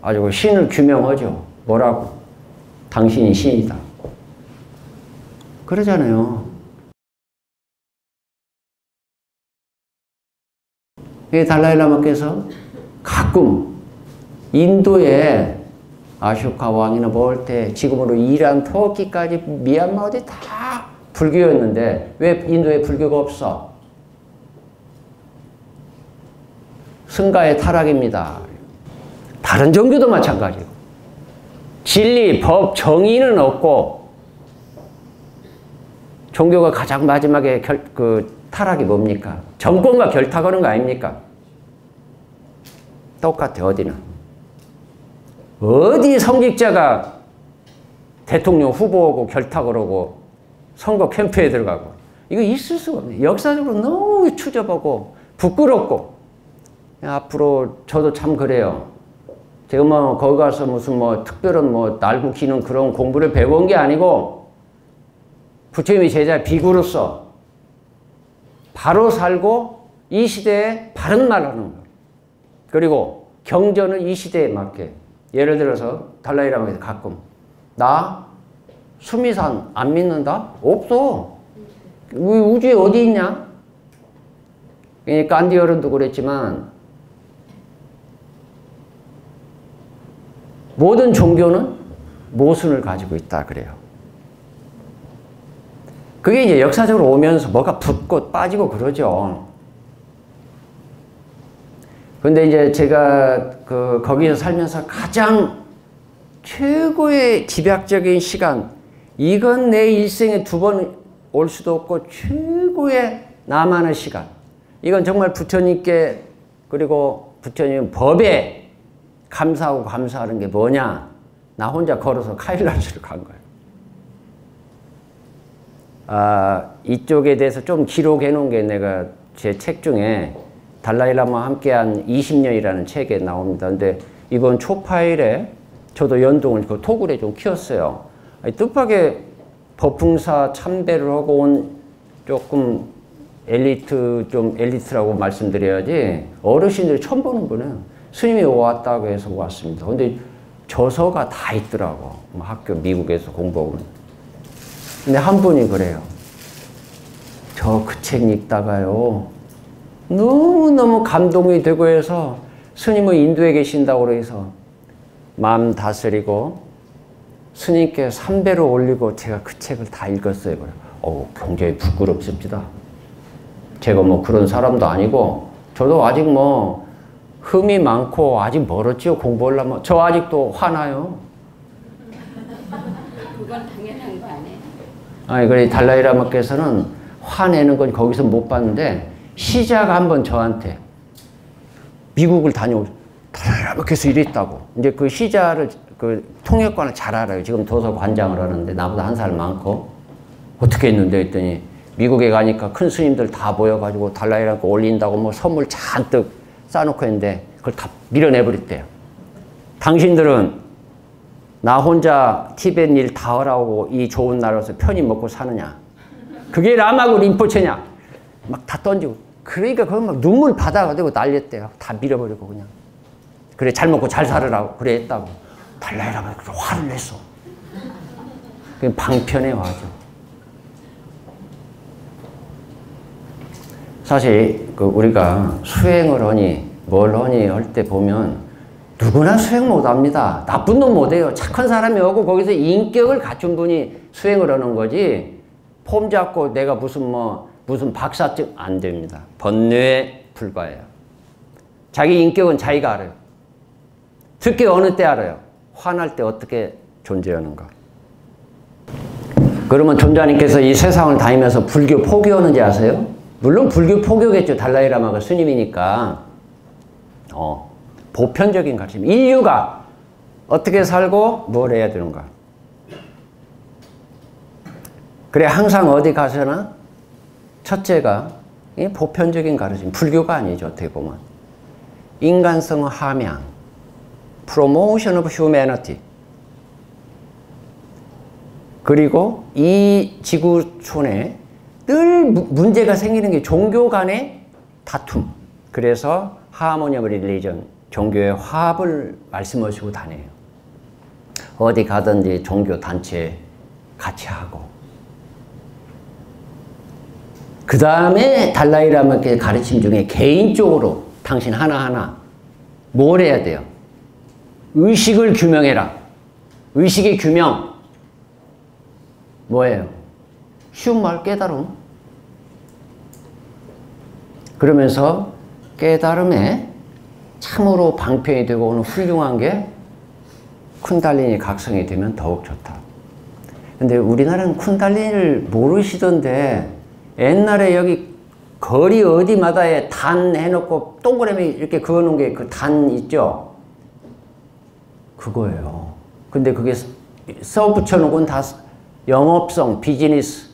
아주 신을 규명하죠. 뭐라고? 당신이 신이다. 그러잖아요. 달라이라마께서 가끔 인도에 아쇼카 왕이나 뭘 때 지금으로 이란, 터키까지 미얀마 어디 다 불교였는데 왜 인도에 불교가 없어? 승가의 타락입니다. 다른 종교도 마찬가지고 진리, 법, 정의는 없고 종교가 가장 마지막에 타락이 뭡니까? 정권과 결탁하는 거 아닙니까? 똑같아. 어디는. 어디 성직자가 대통령 후보하고 결탁을 하고 선거 캠프에 들어가고 이거 있을 수가 없네. 역사적으로 너무 추접하고 부끄럽고 앞으로 저도 참 그래요. 제가 뭐 거기 가서 무슨 뭐 특별한 뭐 날국히는 그런 공부를 배운 게 아니고 부처님이 제자 비구로서 바로 살고 이 시대에 바른 말 하는 거. 그리고 경전을 이 시대에 맞게. 예를 들어서 달라이라마에서 가끔 나 수미산 안 믿는다? 없어. 우주에 어디 있냐? 간디 어른도 그랬지만 모든 종교는 모순을 가지고 있다 그래요. 그게 이제 역사적으로 오면서 뭐가 붙고 빠지고 그러죠. 근데 이제 제가 거기서 살면서 가장 최고의 집약적인 시간, 이건 내 일생에 2번 올 수도 없고 최고의 나만의 시간. 이건 정말 부처님께 그리고 부처님 법에 감사하고 감사하는 게 뭐냐? 나 혼자 걸어서 카일라스를 간 거예요. 이쪽에 대해서 좀 기록해 놓은 게 내가 제 책 중에 달라이라마와 함께한 20년이라는 책에 나옵니다. 근데 이번 초파일에 저도 연동을 그 토굴에 좀 키웠어요. 뜻밖의 법풍사 참배를 하고 온 조금 엘리트라고 말씀드려야지 어르신들이 처음 보는 분은 스님이 왔다고 해서 왔습니다. 근데 저서가 다 있더라고. 학교 미국에서 공부하고. 근데 한 분이 그래요. 저 그 책 읽다가요. 너무너무 감동이 되고 해서 스님은 인도에 계신다고 해서 마음 다스리고 스님께 3배로 올리고 제가 그 책을 다 읽었어요. 굉장히 부끄럽습니다. 제가 뭐 그런 사람도 아니고 저도 아직 뭐 흠이 많고 아직 멀었지요. 공부하려면. 저 아직도 화나요. 그건 당연한 거 아니에요? 아니, 그래 달라이라마께서는 화내는 건 거기서 못 봤는데 시자가 한번 저한테 미국을 다녀올 달라이라마께서 이랬다고. 이제 그 시자를 통역관을 잘 알아요. 지금 도서관장을 하는데 나보다 1살 많고 어떻게 했는데 했더니 미국에 가니까 큰 스님들 다 모여가지고 달라이라마 올린다고 뭐 선물 잔뜩 싸놓고 했는데 그걸 다 밀어내버렸대요. 당신들은 나 혼자 티벳 일 다 하라고 이 좋은 나라에서 편히 먹고 사느냐? 그게 라마고 림포체냐? 막 다 던지고. 그러니까 그거 막 눈물 바다가 되고 난리였대요. 다 밀어버리고 그냥. 그래 잘 먹고 잘 살으라고 그래 했다고. 달라이라마가 화를 냈어. 그게 방편에 와죠. 사실 우리가 수행을 하니 뭘 하니 할 때 보면 누구나 수행 못합니다. 나쁜 놈 못해요. 착한 사람이 오고 거기서 인격을 갖춘 분이 수행을 하는 거지 폼 잡고 내가 무슨 박사증 안 됩니다. 번뇌에 불과해요. 자기 인격은 자기가 알아요. 특히 어느 때 알아요. 화날 때 어떻게 존재하는가. 그러면 존자님께서 이 세상을 다니면서 불교 포교하는지 아세요? 물론 불교 포교겠죠. 달라이라마가 스님이니까. 보편적인 가르침. 인류가 어떻게 살고 뭘 해야 되는가. 그래 항상 어디 가서나 첫째가 보편적인 가르침. 불교가 아니죠. 어떻게 보면. 인간성 함양. Promotion of Humanity. 그리고 이 지구촌에 늘 문제가 생기는 게 종교 간의 다툼. 그래서 하모니 오브 릴리전, 종교의 화합을 말씀하시고 다녀요. 어디 가든지 종교 단체 같이 하고. 그 다음에 달라이라마의 가르침 중에 개인적으로 당신 하나하나 뭘 해야 돼요? 의식을 규명해라. 의식의 규명. 뭐예요? 쉬운 말 깨달음. 그러면서 깨달음에 참으로 방편이 되고 오는 훌륭한 게 쿤달리니 각성이 되면 더욱 좋다. 근데 우리나라는 쿤달리니를 모르시던데 옛날에 여기 거리 어디마다에 단 해놓고 동그라미 이렇게 그어놓은 게 그 단 있죠? 그거예요. 근데 그게 써 붙여놓은 건 다 영업성, 비즈니스,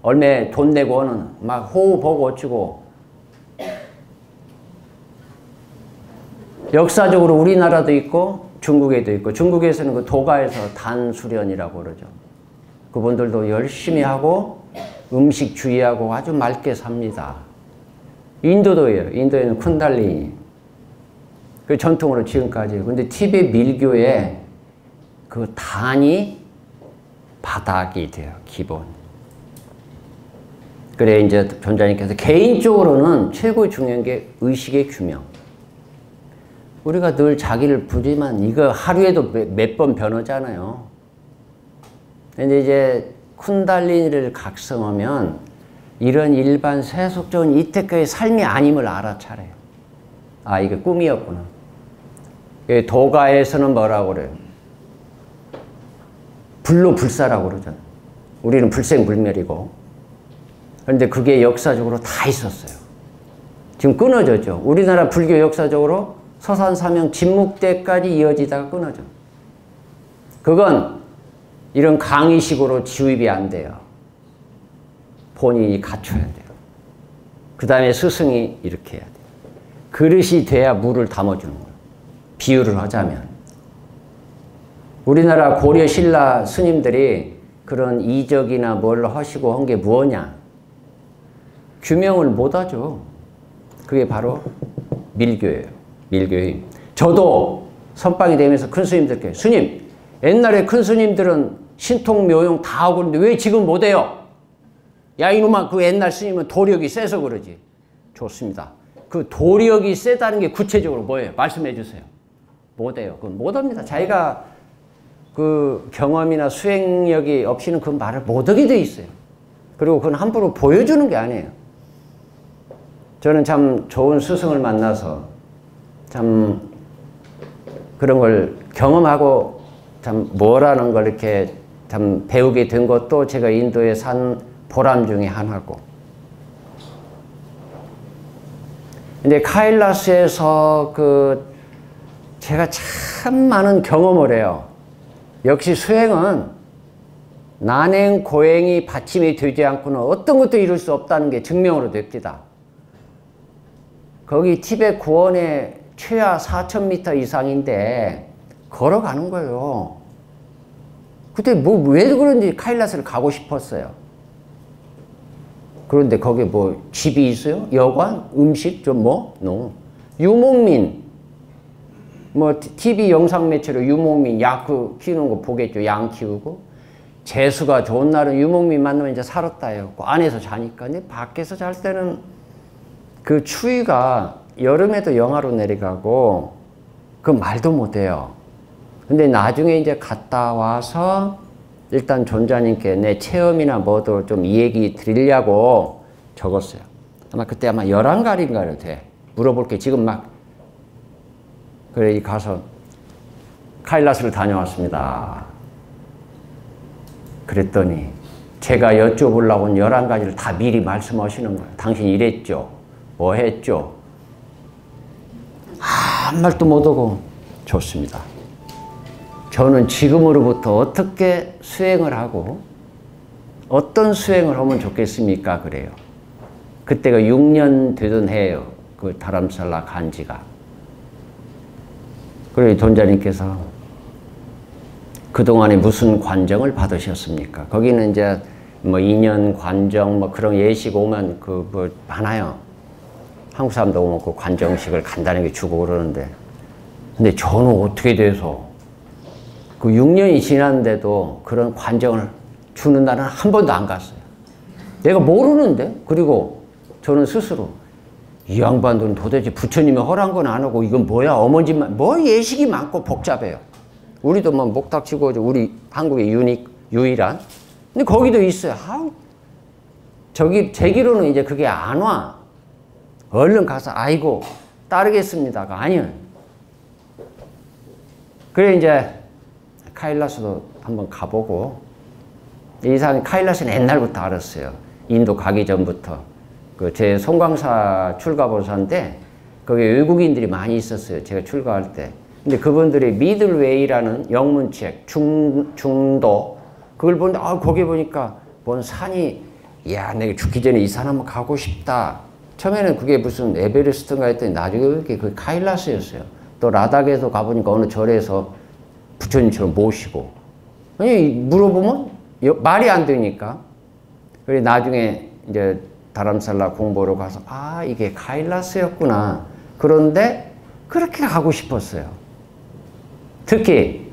얼마 돈 내고 하는 막 호흡 보고 어쩌고. 역사적으로 우리나라도 있고 중국에도 있고, 중국에서는 그 도가에서 단수련이라고 그러죠. 그분들도 열심히 하고 음식 주의하고 아주 맑게 삽니다. 인도도예요. 인도에는 쿤달리니. 그 전통으로 지금까지. 근데 티베트 밀교에 그 단이 바닥이 돼요. 기본. 그래 이제 존자님께서 개인적으로는 최고 중요한 게 의식의 규명. 우리가 늘 자기를 부지만 이거 하루에도 몇 번 변하잖아요. 근데 이제 쿤달리니를 각성하면 이런 일반 세속적인 이때까지 삶이 아님을 알아차려요. 아, 이게 꿈이었구나. 도가에서는 뭐라고 그래요? 불로불사라고 그러잖아요. 우리는 불생불멸이고. 그런데 그게 역사적으로 다 있었어요. 지금 끊어졌죠. 우리나라 불교 역사적으로 서산사명 진묵대까지 이어지다가 끊어져. 그건 이런 강의식으로 주입이 안 돼요. 본인이 갖춰야 돼요. 그 다음에 스승이 이렇게 해야 돼요. 그릇이 돼야 물을 담아주는 거예요. 비유를 하자면. 우리나라 고려 신라 스님들이 그런 이적이나 뭘 하시고 한 게 뭐냐? 규명을 못하죠. 그게 바로 밀교예요. 밀교의. 저도 선방이 되면서 큰 스님들께, 스님, 옛날에 큰 스님들은 신통 묘용 다 하고 그러는데 왜 지금 못해요? 야 이놈아, 그 옛날 스님은 도력이 세서 그러지. 좋습니다. 그 도력이 세다는 게 구체적으로 뭐예요? 말씀해 주세요. 못해요. 그건 못합니다. 자기가 그 경험이나 수행력이 없이는 그 말을 못하게 돼 있어요. 그리고 그건 함부로 보여주는 게 아니에요. 저는 참 좋은 스승을 만나서 참 그런 걸 경험하고 참 뭐라는 걸 이렇게 참 배우게 된 것도 제가 인도에 산 보람 중에 하나고. 근데 카일라스에서 제가 참 많은 경험을 해요. 역시 수행은 난행, 고행이 받침이 되지 않고는 어떤 것도 이룰 수 없다는 게 증명으로 됩니다. 거기 티베트 구원에 최하 4,000m 이상인데 걸어가는 거예요. 그때 왜 그런지 카일라스를 가고 싶었어요. 그런데 거기 뭐 집이 있어요? 여관? 음식? no. 유목민. 뭐 TV 영상 매체로 유목민 약 키우는 거 보겠죠. 양 키우고. 재수가 좋은 날은 유목민 만나면 이제 살았다 해요. 안에서 자니까. 근데 밖에서 잘 때는 그 추위가 여름에도 영하로 내려가고 그 말도 못해요. 근데 나중에 이제 갔다 와서 일단 존자님께 내 체험이나 뭐도 좀 이 얘기 드리려고 적었어요. 아마 그때 아마 11갈인가요 돼. 물어볼게. 지금 막. 그래 가서 카일라스를 다녀왔습니다. 그랬더니 제가 여쭤보려고 온 11가지를 다 미리 말씀하시는 거예요. 당신 이랬죠? 뭐 했죠? 아무 말도 못하고 좋습니다. 저는 지금으로부터 어떻게 수행을 하고 어떤 수행을 하면 좋겠습니까? 그래요. 그때가 6년 되던 해예요. 그 다람살라 간지가. 그래 존자님께서 그동안에 무슨 관정을 받으셨습니까? 거기는 이제 뭐 2년 관정 뭐 그런 예식 오면 뭐 많아요. 한국 사람도 오면 그 관정식을 간단하게 주고 그러는데 근데 저는 어떻게 돼서 그 6년이 지났는데도 그런 관정을 주는 날은 한 번도 안 갔어요. 내가 모르는데. 그리고 저는 스스로 이 양반들은 도대체 부처님이 허락한 건 안 하고 이건 뭐야 어머니만 뭐 예식이 많고 복잡해요. 우리도 뭐 목탁치고 우리 한국의 유일한 근데 거기도 있어요. 저기 제기로는 이제 그게 안 와. 얼른 가서 아이고 따르겠습니다가 아니요. 그래 이제 카일라스도 한번 가보고 이 사람이 카일라스는 옛날부터 알았어요. 인도 가기 전부터. 그 제 송광사 출가보사인데 거기 외국인들이 많이 있었어요. 제가 출가할 때. 근데 그분들이 미들웨이라는 영문책 중도 그걸 보는데 거기 보니까 뭔 산이 야 내가 죽기 전에 이 산 한번 가고 싶다. 처음에는 그게 무슨 에베레스트인가 했더니 나중에 그게 그 카일라스였어요. 또 라닥에서 가보니까 어느 절에서 부처님처럼 모시고 아니 물어보면 말이 안 되니까. 그래 나중에 이제 다람살라 공부로 가서 이게 카일라스였구나. 그런데 그렇게 가고 싶었어요. 특히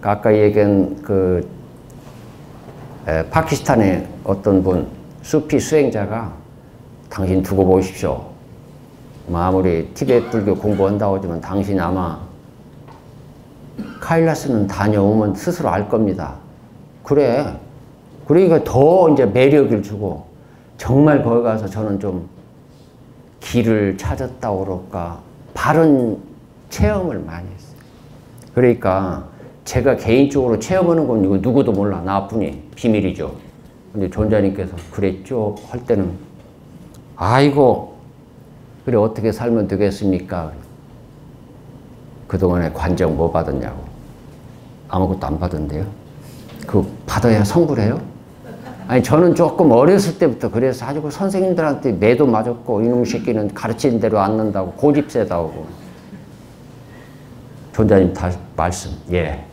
아까 얘기한 그 파키스탄의 어떤 분 수피 수행자가 당신 두고 보십시오. 아무리 티베트 불교 공부한다고 하지만 당신 아마 카일라스는 다녀오면 스스로 알 겁니다. 그래. 그러니까 더 이제 매력을 주고 정말 거기 가서 저는 좀 길을 찾았다고 그럴까 바른 체험을 많이 했어요. 그러니까 제가 개인적으로 체험하는 건 이거 누구도 몰라. 나뿐이 비밀이죠. 근데 존자님께서 그랬죠 할 때는 아이고 그래 어떻게 살면 되겠습니까? 그동안에 관정 뭐 받았냐고. 아무것도 안 받은데요. 그거 받아야 성불해요? 아니 저는 조금 어렸을 때부터 그래서 아주 선생님들한테 매도 맞았고 이놈 새끼는 가르치는 대로 안 는다고 고집세다 오고. 존자님 다 말씀 예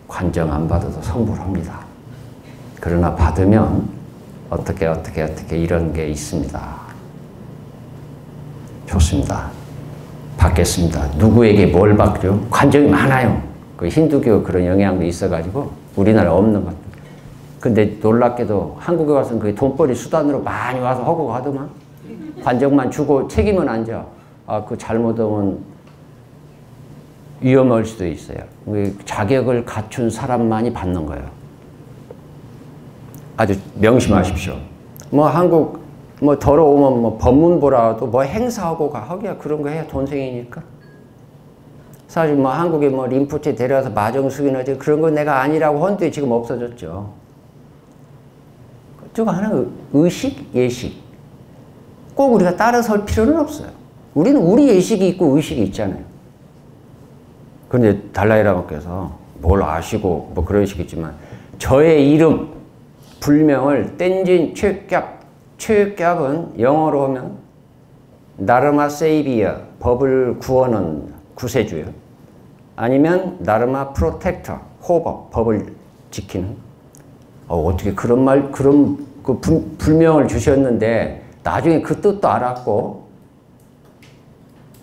관정 안 받아도 성불합니다. 그러나 받으면 어떻게 이런 게 있습니다. 좋습니다. 받겠습니다. 누구에게 뭘 받죠? 관정이 많아요. 그 힌두교 그런 영향도 있어가지고 우리나라에 없는 것. 근데 놀랍게도 한국에 와서는 그게 돈벌이 수단으로 많이 와서 하고 가더만. 관정만 주고 책임은 안 져. 그 잘못하면 위험할 수도 있어요. 자격을 갖춘 사람만이 받는 거예요. 아주 명심하십시오. 뭐 한국 뭐 더러우면 뭐 법문보라도 뭐 행사하고 하기야 그런 거 해야 돈생이니까. 사실 뭐 한국에 뭐 림포체 데려와서 마정숙이나 그런 거 내가 아니라고 헌데 지금 없어졌죠. 저거 하나 의식, 예식. 꼭 우리가 따라설 필요는 없어요. 우리는 우리 예식이 있고 의식이 있잖아요. 그런데 달라이라마께서 뭘 아시고 뭐 그런 식이지만 저의 이름, 불명을 땐진 최갑은 영어로 하면 나르마 세이비어, 법을 구하는 구세주요. 아니면 나르마 프로텍터, 호법, 법을 지키는. 어떻게 그런 그 불명을 주셨는데 나중에 그 뜻도 알았고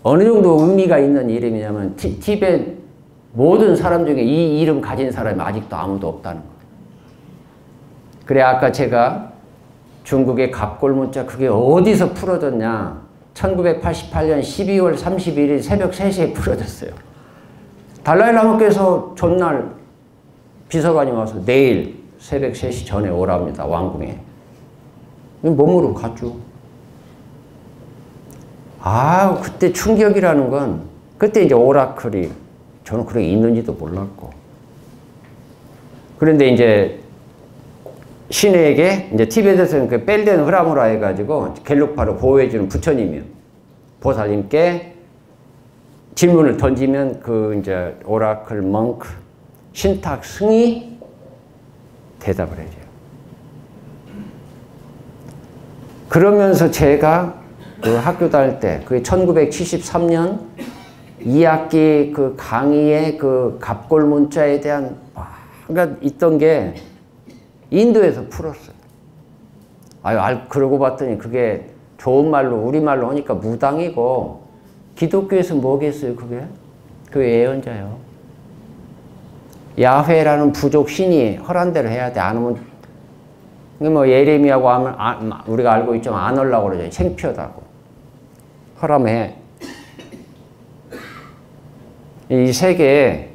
어느 정도 의미가 있는 이름이냐면 티베트 모든 사람 중에 이 이름 가진 사람이 아직도 아무도 없다는 거예요. 그래 아까 제가 중국의 갑골문자 그게 어디서 풀어졌냐 1988년 12월 31일 새벽 3시에 풀어졌어요. 달라이라마께서 전날 비서관이 와서 내일 새벽 3시 전에 오랍니다. 왕궁에. 몸으로 갔죠. 그때 충격이라는 건 그때 이제 오라클이 저는 그런 게 있는지도 몰랐고. 그런데 이제 신에게 이제 티베트에서는 그 벨덴 흐라무라 해가지고 갤룩파를 보호해주는 부처님이요. 보살님께 질문을 던지면 그 이제 오라클 멍크 신탁 승이 대답을 해줘요. 그러면서 제가 그 학교 다닐 때, 그게 1973년 2학기 그 강의의 그 갑골문자에 대한 뭔가 있던 게 인도에서 풀었어요. 그러고 봤더니 그게 좋은 말로, 우리말로 하니까 무당이고, 기독교에서 뭐겠어요, 그게? 그 예언자요. 야훼라는 부족 신이 허란 대로 해야 돼. 안 하면 뭐 예레미야고 하면 우리가 알고 있지만 안 하려고 그러죠. 창피하다고. 허람해. 이 세계에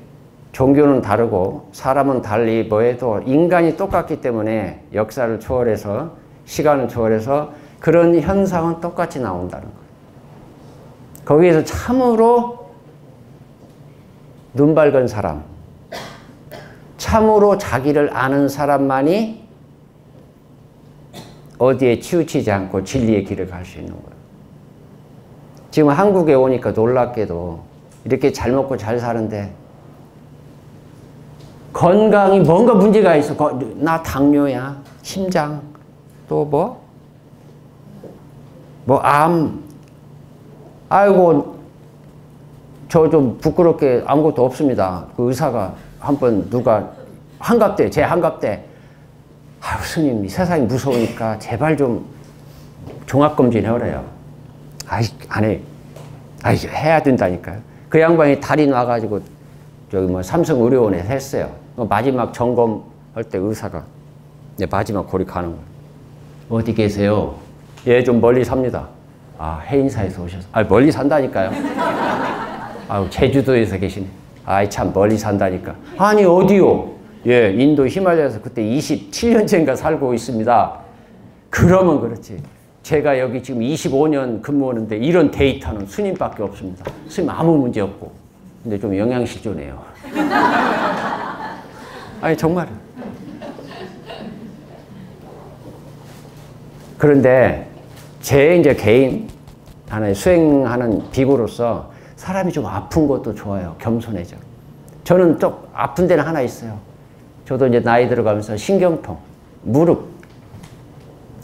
종교는 다르고 사람은 달리 뭐해도 인간이 똑같기 때문에 역사를 초월해서 시간을 초월해서 그런 현상은 똑같이 나온다는 거예요. 거기에서 참으로 눈 밝은 사람, 참으로 자기를 아는 사람만이 어디에 치우치지 않고 진리의 길을 갈 수 있는 거예요. 지금 한국에 오니까 놀랍게도 이렇게 잘 먹고 잘 사는데 건강이 뭔가 문제가 있어. 나 당뇨야, 심장, 또 암. 아이고, 저 좀 부끄럽게 아무것도 없습니다. 그 의사가 한번 누가 한갑대, 제 한갑대. 아유, 스님, 세상이 무서우니까 제발 좀 종합검진 해오래요. 아이, 안 해. 아이, 해야 된다니까요. 그 양반이 달이 나가지고 저기 뭐 삼성의료원에서 했어요. 마지막 점검할 때 의사가 마지막 고리 가는 거예요. 어디 계세요? 예, 좀 멀리 삽니다. 아, 해인사에서 오셨어. 아, 멀리 산다니까요. 아유, 제주도에서 계시네. 아이, 참 멀리 산다니까. 아니, 어디요? 예, 인도 히말라야에서 그때 27년째인가 살고 있습니다. 그러면 그렇지. 제가 여기 지금 25년 근무하는데 이런 데이터는 스님밖에 없습니다. 스님 아무 문제 없고. 근데 좀 영양실조네요. 아니, 정말. 그런데 제 이제 개인 하나의 수행하는 비구로서 사람이 좀 아픈 것도 좋아요. 겸손해져. 저는 좀 아픈 데는 하나 있어요. 저도 이제 나이 들어가면서 신경통, 무릎.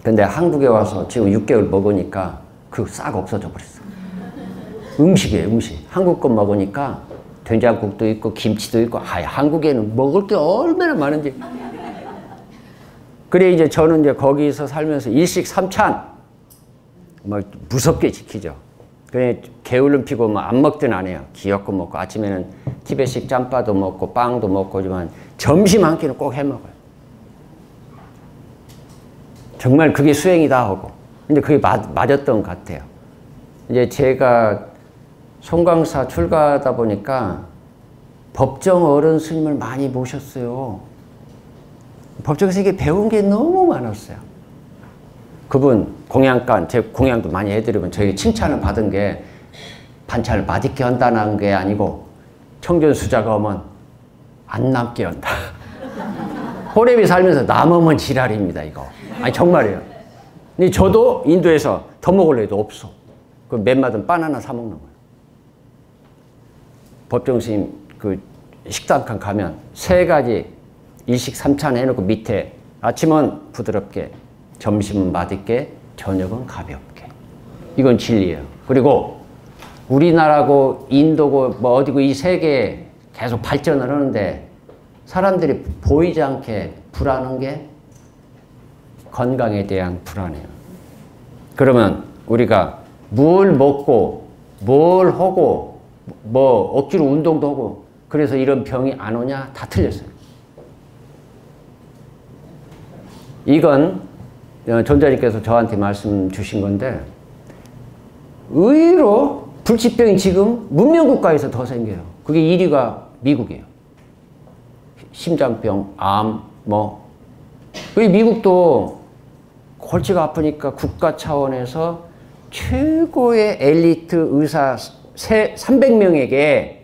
근데 한국에 와서 지금 6개월 먹으니까 그 싹 없어져 버렸어. 음식이에요, 음식. 한국 거 먹으니까 된장국도 있고 김치도 있고, 한국에는 먹을 게 얼마나 많은지. 그래, 이제 저는 이제 거기서 살면서 일식삼찬 뭐 무섭게 지키죠. 그래, 게으름 피고 뭐 안 먹든 안 해요. 귀엽고 먹고, 아침에는 티베식 짬바도 먹고 빵도 먹고지만 점심 한 끼는 꼭 해 먹어요. 정말 그게 수행이다 하고. 근데 그게 맞았던 것 같아요. 이제 제가 송강사 출가하다 보니까 법정 어른 스님을 많이 모셨어요. 법정에서 이게 배운 게 너무 많았어요. 그분 공양간, 제 공양도 많이 해드리면 저에게 칭찬을 받은 게 반찬을 맛있게 한다는 게 아니고 청전수자가 오면 안 남게 한다. 호랩이 살면서 남으면 지랄입니다, 이거. 아니, 정말이에요. 근데 저도 인도에서 더 먹을래 해도 없어. 그 맨마든 바나나 사 먹는 거예요. 법정스님 그 식당칸 가면 3가지 일식 3찬 해놓고 밑에 아침은 부드럽게, 점심은 맛있게, 저녁은 가볍게. 이건 진리예요. 그리고 우리나라고 인도고 뭐 어디고 이 세계에 계속 발전을 하는데 사람들이 보이지 않게 불안한 게 건강에 대한 불안이에요. 그러면 우리가 뭘 먹고 뭘 하고 뭐 억지로 운동도 하고 그래서 이런 병이 안 오냐? 다 틀렸어요. 이건 전자님께서 저한테 말씀 주신 건데 의외로 불치병이 지금 문명국가에서 더 생겨요. 그게 1위가 미국이에요. 심장병, 암, 뭐. 그 미국도 골치가 아프니까 국가 차원에서 최고의 엘리트 의사 300명에게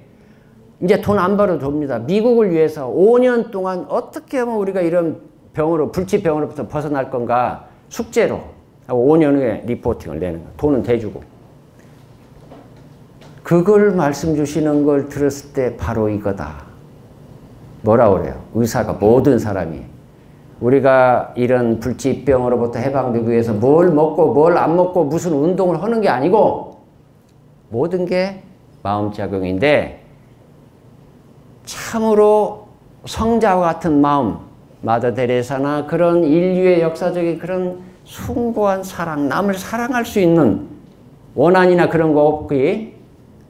이제 돈 안 벌어줍니다. 미국을 위해서 5년 동안 어떻게 하면 우리가 이런 병으로, 불치병으로부터 벗어날 건가 숙제로 하고 5년 후에 리포팅을 내는 거예요. 돈은 대주고. 그걸 말씀 주시는 걸 들었을 때 바로 이거다. 뭐라 그래요? 의사가 모든 사람이 우리가 이런 불치병으로부터 해방되기 위해서 뭘 먹고 뭘 안 먹고 무슨 운동을 하는 게 아니고 모든 게 마음작용인데 참으로 성자와 같은 마음, 마더 데레사나 그런 인류의 역사적인 그런 숭고한 사랑, 남을 사랑할 수 있는 원한이나 그런 거 없기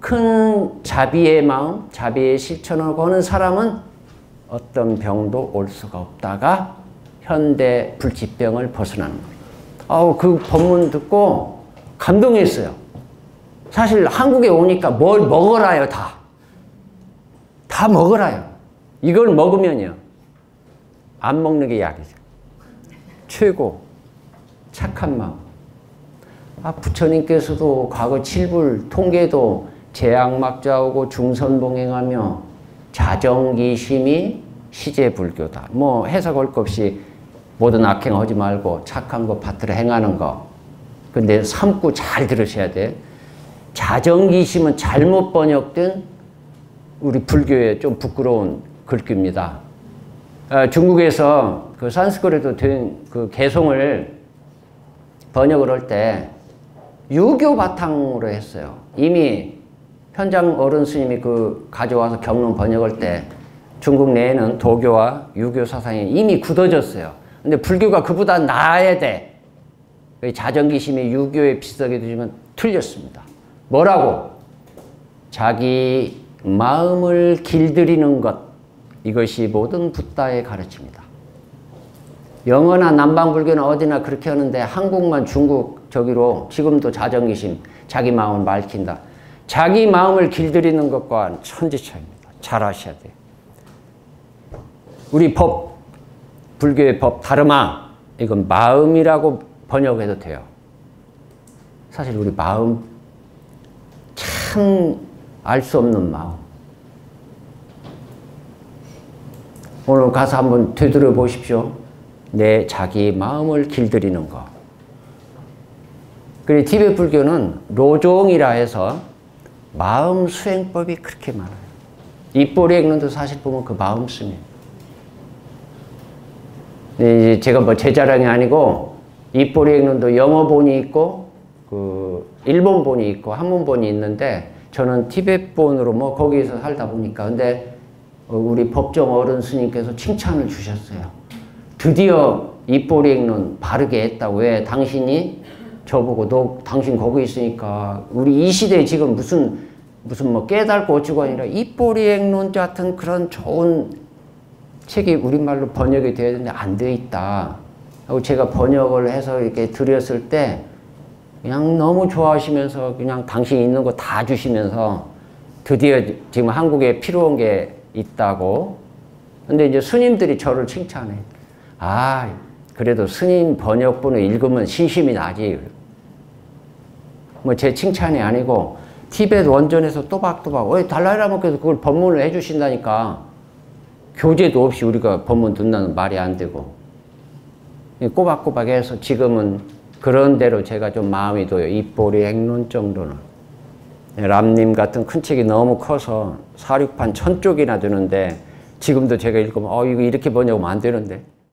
큰 자비의 마음, 자비의 실천을 거는 사람은 어떤 병도 올 수가 없다가 현대 불치병을 벗어나는 거예요. 그 법문 듣고 감동했어요. 사실 한국에 오니까 뭘 먹어라요, 다. 다 먹어라요. 이걸 먹으면요. 안 먹는 게 약이죠. 최고. 착한 마음. 부처님께서도 과거 칠불 통계도 제약막자하고 중선봉행하며 자정기심이 시제불교다. 뭐 해석할 것 없이 모든 악행하지 말고 착한 거 받들어 행하는 거. 근데 삼구 잘 들으셔야 돼. 자정기심은 잘못 번역된 우리 불교의 좀 부끄러운 글귀입니다. 중국에서 그 산스크리트로 된 그 개송을 번역을 할 때 유교 바탕으로 했어요. 이미 현장 어른 스님이 그 가져와서 경론 번역할 때 중국 내에는 도교와 유교 사상이 이미 굳어졌어요. 근데 불교가 그보다 나아야 돼. 자정기심이 유교에 비슷하게 되지만 틀렸습니다. 뭐라고? 자기 마음을 길들이는 것, 이것이 모든 붓다의 가르침이다. 영어나 남방불교는 어디나 그렇게 하는데 한국만 중국 저기로 지금도 자정기심, 자기 마음을 밝힌다. 자기 마음을 길들이는 것과는 천지차이입니다. 잘 아셔야 돼요. 우리 법, 불교의 법 다르마, 이건 마음이라고 번역해도 돼요. 사실 우리 마음 참 알 수 없는 마음. 오늘 가서 한번 되돌아 보십시오. 내 자기 마음을 길들이는 거. 그리고 티베트 불교는 로종이라 해서 마음 수행법이 그렇게 많아요. 입보리 액론도 사실 보면 그 마음씀이에요. 이제 제가 뭐 제 자랑이 아니고 입보리 액론도 영어본이 있고 그 일본본이 있고 한문본이 있는데 저는 티베트본으로 뭐 거기에서 살다 보니까 근데 우리 법정 어른 스님께서 칭찬을 주셨어요. 드디어 입보리 액론 바르게 했다고. 왜? 당신이 저보고 너 당신 거기 있으니까 우리 이 시대에 지금 무슨 뭐 깨달고 어쩌고 아니라 입보리 액론 같은 그런 좋은 책이 우리말로 번역이 돼야 되는데 안 돼 있다. 하고 제가 번역을 해서 이렇게 드렸을 때 그냥 너무 좋아하시면서 그냥 당신 있는 거 다 주시면서 드디어 지금 한국에 필요한 게 있다고. 근데 이제 스님들이 저를 칭찬해. 그래도 스님 번역본을 읽으면 신심이 나지. 뭐 제 칭찬이 아니고 티베트 원전에서 또박또박 달라이라마께서 그걸 법문을 해주신다니까. 교재도 없이 우리가 법문 듣는 말이 안 되고 꼬박꼬박 해서 지금은 그런 대로 제가 좀 마음이 둬요. 입보리 액론 정도는. 람님 같은 큰 책이 너무 커서 사륙판 1000쪽이나 되는데 지금도 제가 읽으면 이거 이렇게 번역하면 안 되는데